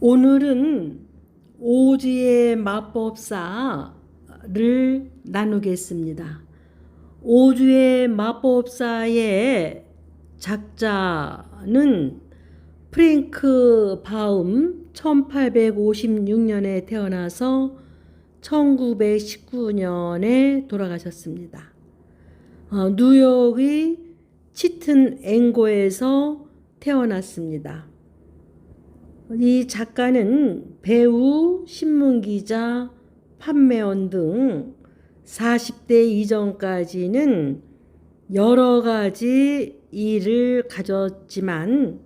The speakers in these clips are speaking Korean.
오늘은 오지의 마법사를 나누겠습니다. 오주의 마법사의 작자는 프랭크 바움 1856년에 태어나서 1919년에 돌아가셨습니다. 뉴욕의 치튼 앵고에서 태어났습니다. 이 작가는 배우, 신문기자, 판매원 등 40대 이전까지는 여러 가지 일을 가졌지만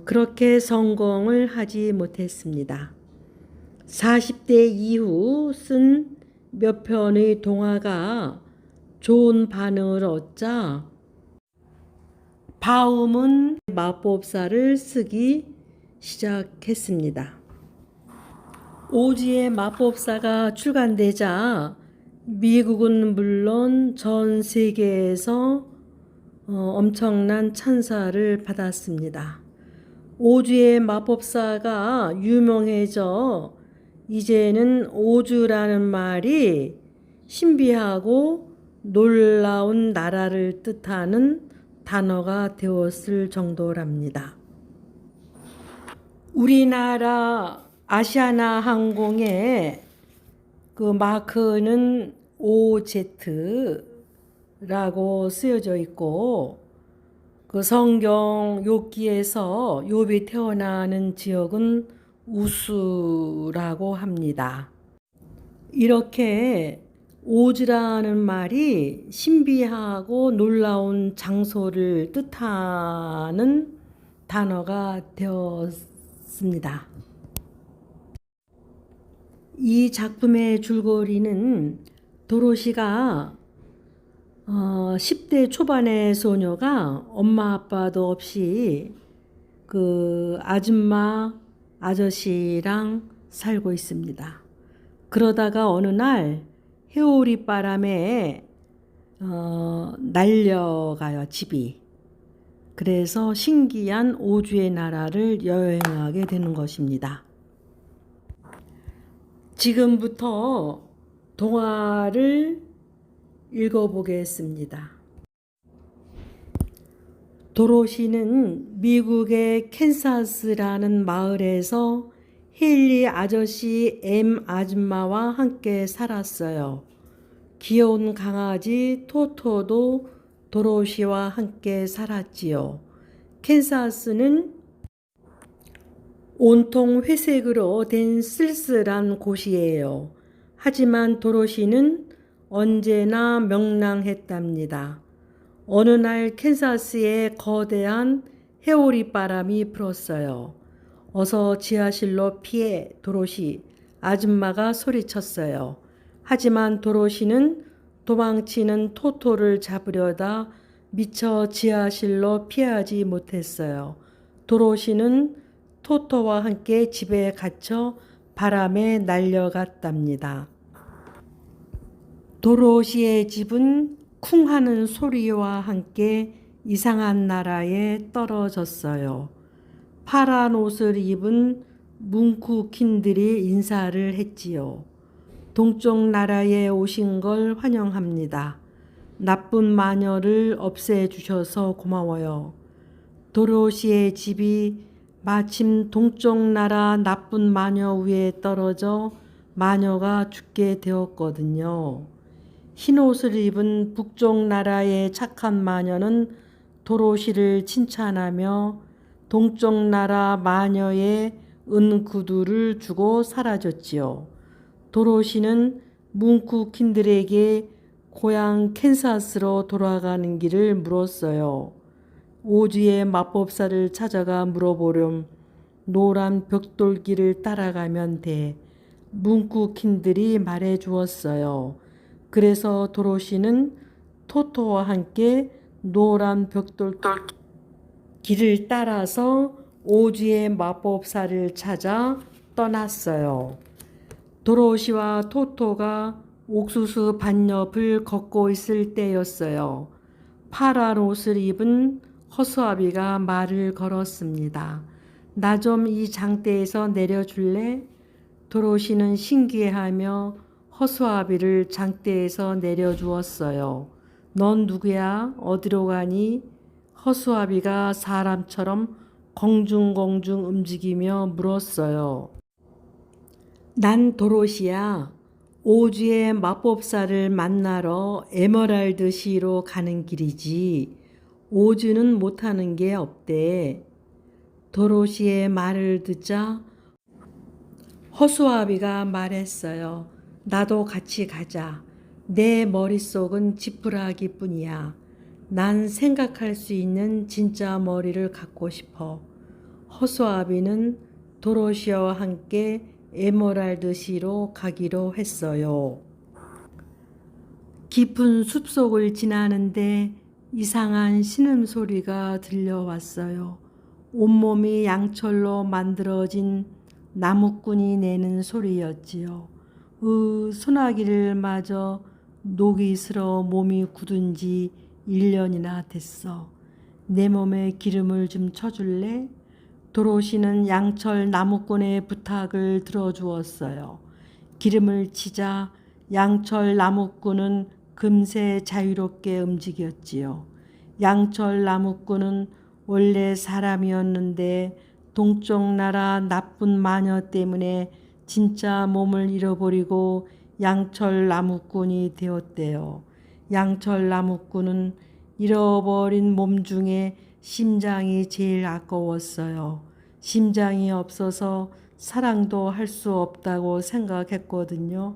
그렇게 성공을 하지 못했습니다. 40대 이후 쓴 몇 편의 동화가 좋은 반응을 얻자 바움은 마법사를 쓰기 시작했습니다. 오지의 마법사가 출간되자 미국은 물론 전 세계에서 엄청난 찬사를 받았습니다. 오주의 마법사가 유명해져 이제는 오주라는 말이 신비하고 놀라운 나라를 뜻하는 단어가 되었을 정도랍니다. 우리나라 아시아나 항공의 그 마크는 OZ라고 쓰여져 있고, 그 성경 욥기에서 욥이 태어나는 지역은 우수라고 합니다. 이렇게 오즈라는 말이 신비하고 놀라운 장소를 뜻하는 단어가 되었습니다. 이 작품의 줄거리는 도로시가 10대 초반의 소녀가 엄마 아빠도 없이 그 아저씨랑 살고 있습니다. 그러다가 어느 날 해오리 바람에 날려가요, 집이. 그래서 신기한 오주의 나라를 여행하게 되는 것입니다. 지금부터 동화를 읽어보겠습니다. 도로시는 미국의 캔사스라는 마을에서 헨리 아저씨 M 아줌마와 함께 살았어요. 귀여운 강아지 토토도 도로시와 함께 살았지요. 캔사스는 온통 회색으로 된 쓸쓸한 곳이에요. 하지만 도로시는 언제나 명랑했답니다. 어느 날 캔사스에 거대한 해오리 바람이 불었어요. 어서 지하실로 피해, 도로시, 아줌마가 소리쳤어요. 하지만 도로시는 도망치는 토토를 잡으려다 미처 지하실로 피하지 못했어요. 도로시는 토토와 함께 집에 갇혀 바람에 날려갔답니다. 도로시의 집은 쿵 하는 소리와 함께 이상한 나라에 떨어졌어요. 파란 옷을 입은 뭉크킨들이 인사를 했지요. 동쪽 나라에 오신 걸 환영합니다. 나쁜 마녀를 없애주셔서 고마워요. 도로시의 집이 마침 동쪽 나라 나쁜 마녀 위에 떨어져 마녀가 죽게 되었거든요. 흰 옷을 입은 북쪽 나라의 착한 마녀는 도로시를 칭찬하며 동쪽 나라 마녀의 은구두를 주고 사라졌지요. 도로시는 뭉크킨들에게 고향 캔사스로 돌아가는 길을 물었어요. 오주의 마법사를 찾아가 물어보렴. 노란 벽돌길을 따라가면 돼. 뭉크킨들이 말해 주었어요. 그래서 도로시는 토토와 함께 노란 벽돌 길을 따라서 오주의 마법사를 찾아 떠났어요. 도로시와 토토가 옥수수 밭옆을 걷고 있을 때였어요. 파란 옷을 입은 허수아비가 말을 걸었습니다. 나 좀 이 장대에서 내려줄래? 도로시는 신기해하며 허수아비를 장대에서 내려주었어요. 넌 누구야? 어디로 가니? 허수아비가 사람처럼 공중공중 움직이며 물었어요. 난 도로시야. 오주의 마법사를 만나러 에메랄드 시로 가는 길이지. 오주는 못하는 게 없대. 도로시의 말을 듣자 허수아비가 말했어요. 나도 같이 가자. 내 머릿속은 지푸라기뿐이야. 난 생각할 수 있는 진짜 머리를 갖고 싶어. 허수아비는 도로시와 함께 에메랄드 시로 가기로 했어요. 깊은 숲속을 지나는데 이상한 신음소리가 들려왔어요. 온몸이 양철로 만들어진 나무꾼이 내는 소리였지요. 소나기를 맞아 녹이 슬어 몸이 굳은 지 1년이나 됐어. 내 몸에 기름을 좀 쳐줄래? 도로시는 양철 나무꾼의 부탁을 들어주었어요. 기름을 치자 양철 나무꾼은 금세 자유롭게 움직였지요. 양철 나무꾼은 원래 사람이었는데 동쪽 나라 나쁜 마녀 때문에 진짜 몸을 잃어버리고 양철 나무꾼이 되었대요. 양철 나무꾼은 잃어버린 몸 중에 심장이 제일 아까웠어요. 심장이 없어서 사랑도 할 수 없다고 생각했거든요.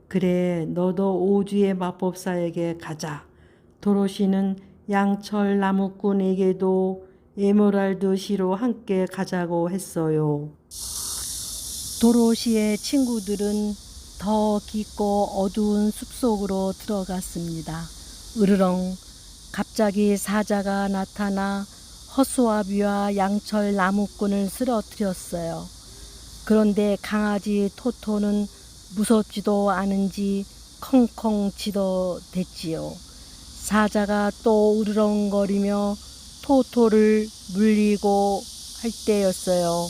그래, 너도 오주의 마법사에게 가자. 도로시는 양철 나무꾼에게도 에메랄드 시로 함께 가자고 했어요. 도로시의 친구들은 더 깊고 어두운 숲속으로 들어갔습니다. 으르렁, 갑자기 사자가 나타나 허수아비와 양철 나무꾼을 쓰러뜨렸어요. 그런데 강아지 토토는 무섭지도 않은지 컹컹 짖어댔지요. 사자가 또 으르렁거리며 토토를 물리고 할 때였어요.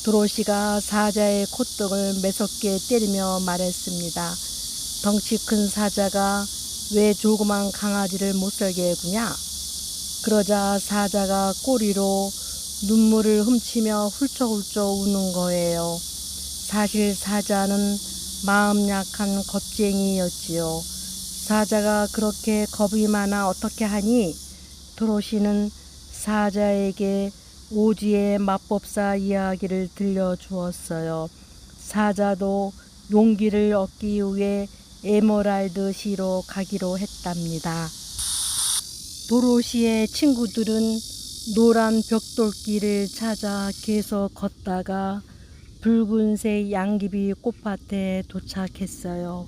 도로시가 사자의 콧등을 매섭게 때리며 말했습니다. 덩치 큰 사자가 왜 조그만 강아지를 못살게 구냐? 그러자 사자가 꼬리로 눈물을 훔치며 훌쩍훌쩍 우는 거예요. 사실 사자는 마음 약한 겁쟁이였지요. 사자가 그렇게 겁이 많아 어떻게 하니? 도로시는 사자에게 오주의 마법사 이야기를 들려주었어요. 사자도 용기를 얻기 위해 에메랄드 시로 가기로 했답니다. 도로시의 친구들은 노란 벽돌길을 찾아 계속 걷다가 붉은색 양귀비 꽃밭에 도착했어요.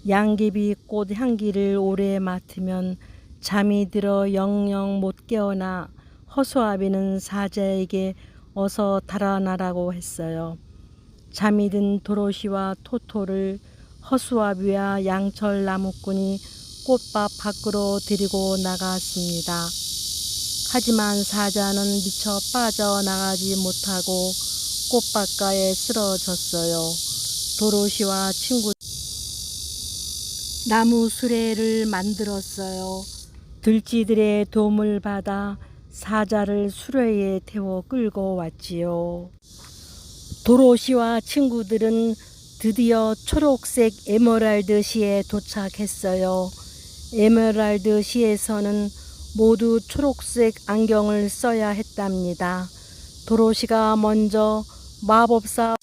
양귀비 꽃 향기를 오래 맡으면 잠이 들어 영영 못 깨어나 허수아비는 사자에게 어서 달아나라고 했어요. 잠이 든 도로시와 토토를 허수아비와 양철 나무꾼이 꽃밭 밖으로 데리고 나갔습니다. 하지만 사자는 미처 빠져나가지 못하고 꽃밭가에 쓰러졌어요. 도로시와 친구 나무 수레를 만들었어요. 들쥐들의 도움을 받아 사자를 수레에 태워 끌고 왔지요. 도로시와 친구들은 드디어 초록색 에메랄드 시에 도착했어요. 에메랄드 시에서는 모두 초록색 안경을 써야 했답니다. 도로시가 먼저 마법사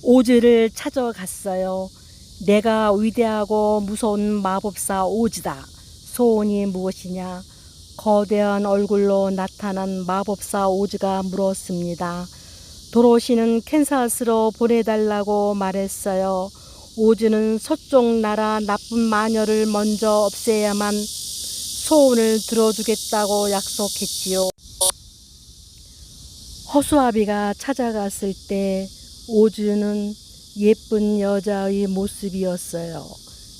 오즈를 찾아갔어요. 내가 위대하고 무서운 마법사 오즈다. 소원이 무엇이냐? 거대한 얼굴로 나타난 마법사 오즈가 물었습니다. 도로시는 캔사스로 보내달라고 말했어요. 오즈는 서쪽 나라 나쁜 마녀를 먼저 없애야만 소원을 들어주겠다고 약속했지요. 허수아비가 찾아갔을 때 오즈는 예쁜 여자의 모습이었어요.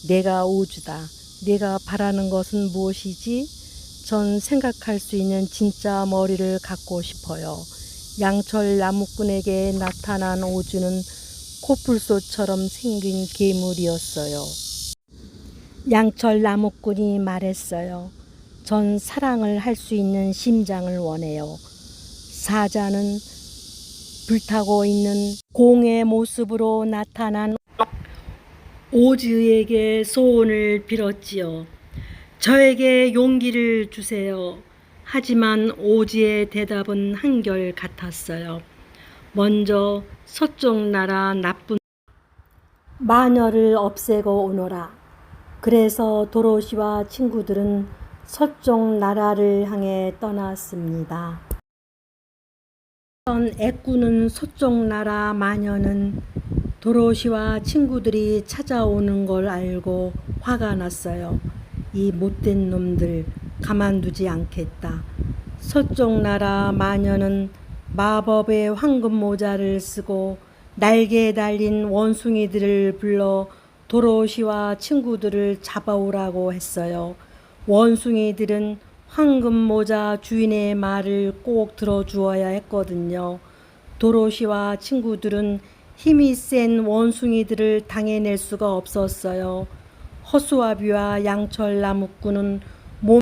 내가 오즈다. 내가 바라는 것은 무엇이지? 전 생각할 수 있는 진짜 머리를 갖고 싶어요. 양철 나무꾼에게 나타난 오주는 코뿔소처럼 생긴 괴물이었어요. 양철 나무꾼이 말했어요. 전 사랑을 할 수 있는 심장을 원해요. 사자는 불타고 있는 공의 모습으로 나타난 오즈에게 소원을 빌었지요. 저에게 용기를 주세요. 하지만 오즈의 대답은 한결 같았어요. 먼저 서쪽 나라 나쁜 마녀를 없애고 오너라. 그래서 도로시와 친구들은 서쪽 나라를 향해 떠났습니다. 애꾸는 서쪽 나라 마녀는 도로시와 친구들이 찾아오는 걸 알고 화가 났어요. 이 못된 놈들 가만두지 않겠다. 서쪽 나라 마녀는 마법의 황금 모자를 쓰고 날개에 달린 원숭이들을 불러 도로시와 친구들을 잡아오라고 했어요. 원숭이들은 황금 모자 주인의 말을 꼭 들어주어야 했거든요. 도로시와 친구들은 힘이 센 원숭이들을 당해낼 수가 없었어요. 허수아비와 양철 나무꾼은 몸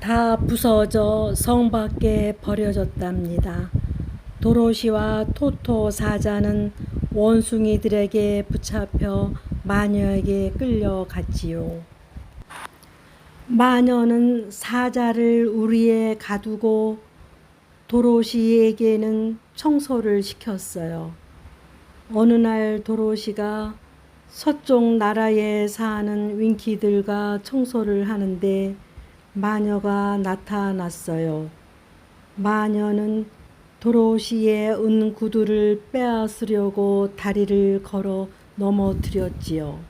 다 부서져 성 밖에 버려졌답니다. 도로시와 토토 사자는 원숭이들에게 붙잡혀 마녀에게 끌려갔지요. 마녀는 사자를 우리에 가두고 도로시에게는 청소를 시켰어요. 어느 날 도로시가 서쪽 나라에 사는 윙키들과 청소를 하는데 마녀가 나타났어요. 마녀는 도로시의 은구두를 빼앗으려고 다리를 걸어 넘어뜨렸지요.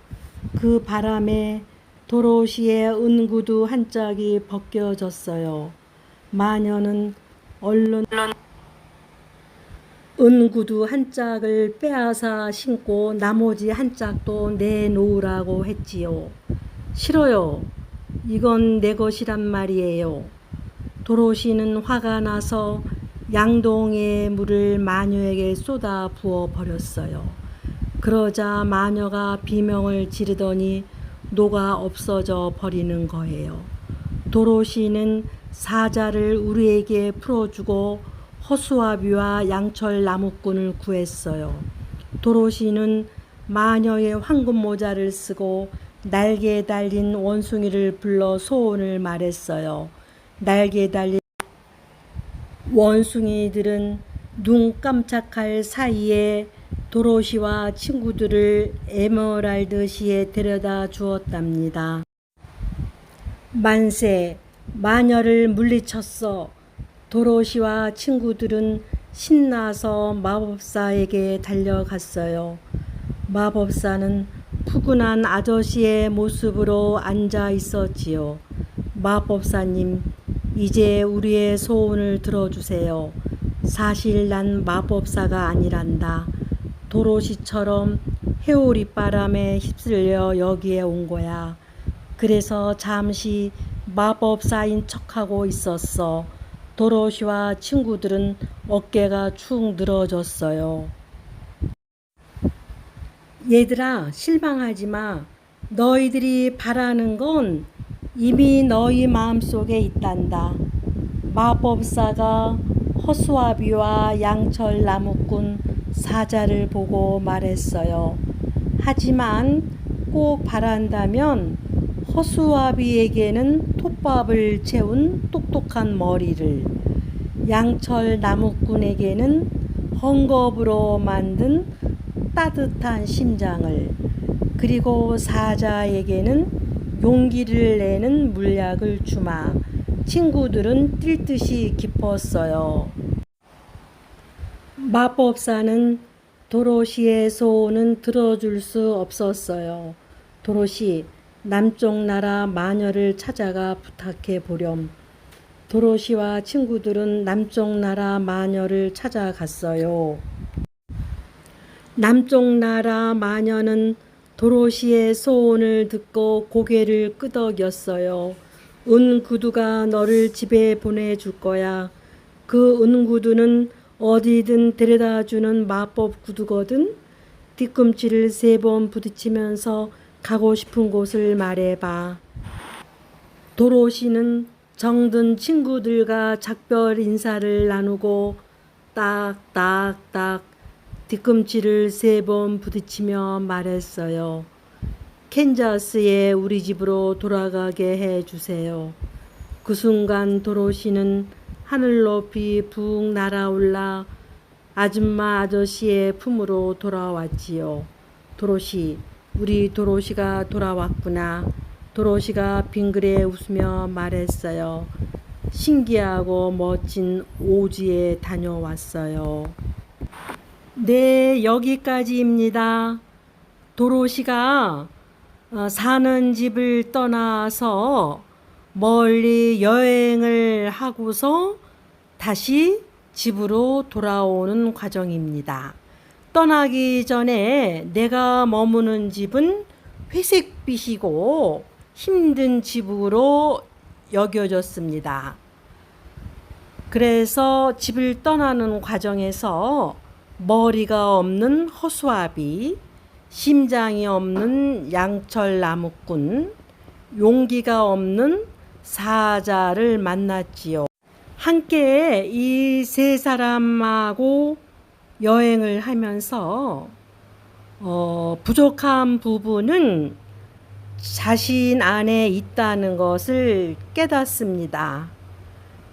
그 바람에 도로시의 은구두 한 짝이 벗겨졌어요. 마녀는 얼른 은구두 한 짝을 빼앗아 신고 나머지 한 짝도 내놓으라고 했지요. 싫어요. 이건 내 것이란 말이에요. 도로시는 화가 나서 양동이의 물을 마녀에게 쏟아 부어 버렸어요. 그러자 마녀가 비명을 지르더니 녹아 없어져 버리는 거예요. 도로시는 사자를 우리에게 풀어주고 허수아비와 양철 나무꾼을 구했어요. 도로시는 마녀의 황금 모자를 쓰고 날개에 달린 원숭이를 불러 소원을 말했어요. 날개에 달린 원숭이들은 눈 깜짝할 사이에 도로시와 친구들을 에메랄드시에 데려다 주었답니다. 만세! 마녀를 물리쳤어. 도로시와 친구들은 신나서 마법사에게 달려갔어요. 마법사는 푸근한 아저씨의 모습으로 앉아 있었지요. 마법사님, 이제 우리의 소원을 들어주세요. 사실 난 마법사가 아니란다. 도로시처럼 해오리바람에 휩쓸려 여기에 온 거야. 그래서 잠시 마법사인 척하고 있었어. 도로시와 친구들은 어깨가 축 늘어졌어요. 얘들아, 실망하지 마. 너희들이 바라는 건 이미 너희 마음속에 있단다. 마법사가 허수아비와 양철 나무꾼 사자를 보고 말했어요. 하지만 꼭 바란다면 허수아비에게는 톱밥을 채운 똑똑한 머리를, 양철 나무꾼에게는 헝겊으로 만든 따뜻한 심장을, 그리고 사자에게는 용기를 내는 물약을 주마. 친구들은 뛸 듯이 기뻤어요. 마법사는 도로시의 소원은 들어줄 수 없었어요. 도로시, 남쪽 나라 마녀를 찾아가 부탁해 보렴. 도로시와 친구들은 남쪽 나라 마녀를 찾아갔어요. 남쪽 나라 마녀는 도로시의 소원을 듣고 고개를 끄덕였어요. 은구두가 너를 집에 보내줄 거야. 그 은구두는 어디든 데려다주는 마법 구두거든. 뒤꿈치를 3번 부딪히면서 가고 싶은 곳을 말해봐. 도로시는 정든 친구들과 작별 인사를 나누고 딱딱딱 뒤꿈치를 3번 부딪히며 말했어요. 캔자스에 우리 집으로 돌아가게 해주세요. 그 순간 도로시는 하늘 높이 붕 날아올라 아줌마 아저씨의 품으로 돌아왔지요. 도로시, 우리 도로시가 돌아왔구나. 도로시가 빙그레 웃으며 말했어요. 신기하고 멋진 오지에 다녀왔어요. 네, 여기까지입니다. 도로시가 사는 집을 떠나서 멀리 여행을 하고서 다시 집으로 돌아오는 과정입니다. 떠나기 전에 내가 머무는 집은 회색빛이고 힘든 집으로 여겨졌습니다. 그래서 집을 떠나는 과정에서 머리가 없는 허수아비, 심장이 없는 양철 나무꾼, 용기가 없는 사자를 만났지요. 함께 이 3사람하고 여행을 하면서 부족한 부분은 자신 안에 있다는 것을 깨닫습니다.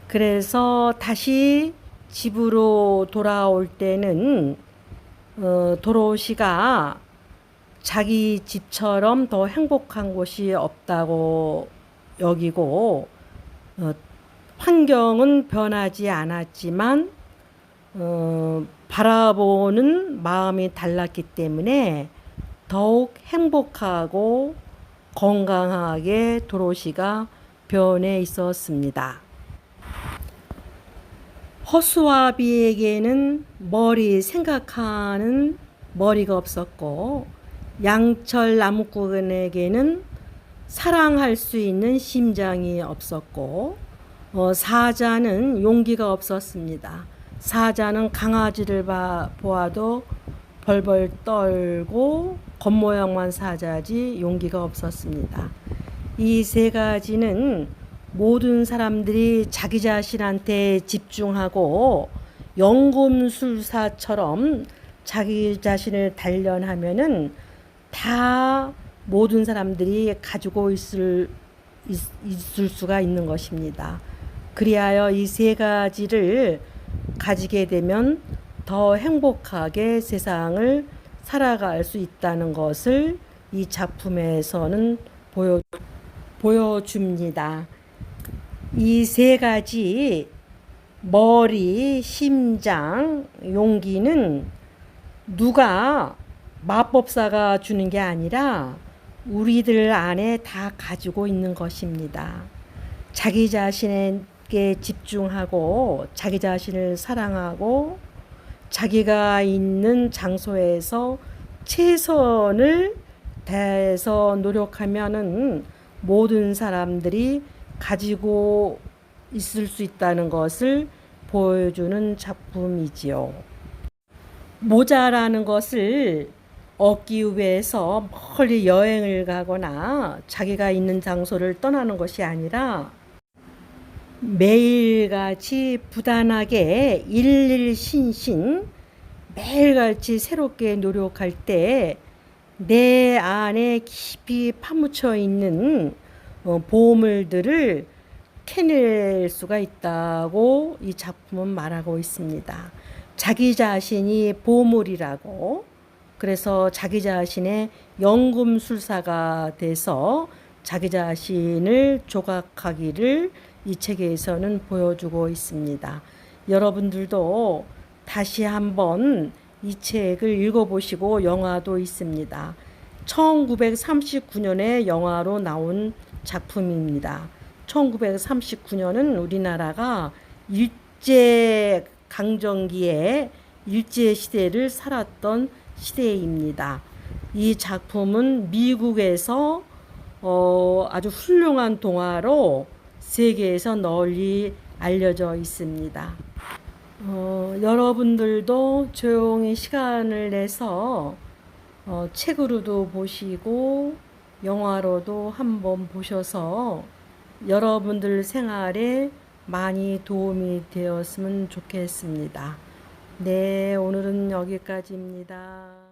그래서 다시 집으로 돌아올 때는 도로시가 자기 집처럼 더 행복한 곳이 없다고 여기고 환경은 변하지 않았지만 바라보는 마음이 달랐기 때문에 더욱 행복하고 건강하게 도로시가 변해 있었습니다. 허수아비에게는 생각하는 머리가 없었고 양철 나무꾼에게는 사랑할 수 있는 심장이 없었고 사자는 용기가 없었습니다. 사자는 강아지를 보아도 벌벌 떨고 겉모양만 사자지 용기가 없었습니다. 이 3가지는 모든 사람들이 자기 자신한테 집중하고 연금술사처럼 자기 자신을 단련하면은 다 모든 사람들이 가지고 있을 수가 있는 것입니다. 그리하여 이 3가지를 가지게 되면 더 행복하게 세상을 살아갈 수 있다는 것을 이 작품에서는 보여줍니다. 이 3가지 머리, 심장, 용기는 누가 마법사가 주는 게 아니라 우리들 안에 다 가지고 있는 것입니다. 자기 자신에게 집중하고 자기 자신을 사랑하고 자기가 있는 장소에서 최선을 다해서 노력하면은 모든 사람들이 가지고 있을 수 있다는 것을 보여주는 작품이지요. 모자라는 것을 얻기 위해서 멀리 여행을 가거나 자기가 있는 장소를 떠나는 것이 아니라 매일같이 부단하게 일일신신 매일같이 새롭게 노력할 때 내 안에 깊이 파묻혀 있는 보물들을 캐낼 수가 있다고 이 작품은 말하고 있습니다. 자기 자신이 보물이라고, 그래서 자기 자신의 연금술사가 돼서 자기 자신을 조각하기를 이 책에서는 보여주고 있습니다. 여러분들도 다시 한번 이 책을 읽어보시고 영화도 있습니다. 1939년에 영화로 나온 작품입니다. 1939년은 우리나라가 일제 강점기에 일제 시대를 살았던 시대입니다. 이 작품은 미국에서 아주 훌륭한 동화로 세계에서 널리 알려져 있습니다. 여러분들도 조용히 시간을 내서 책으로도 보시고 영화로도 한번 보셔서 여러분들 생활에 많이 도움이 되었으면 좋겠습니다. 네, 오늘은 여기까지입니다.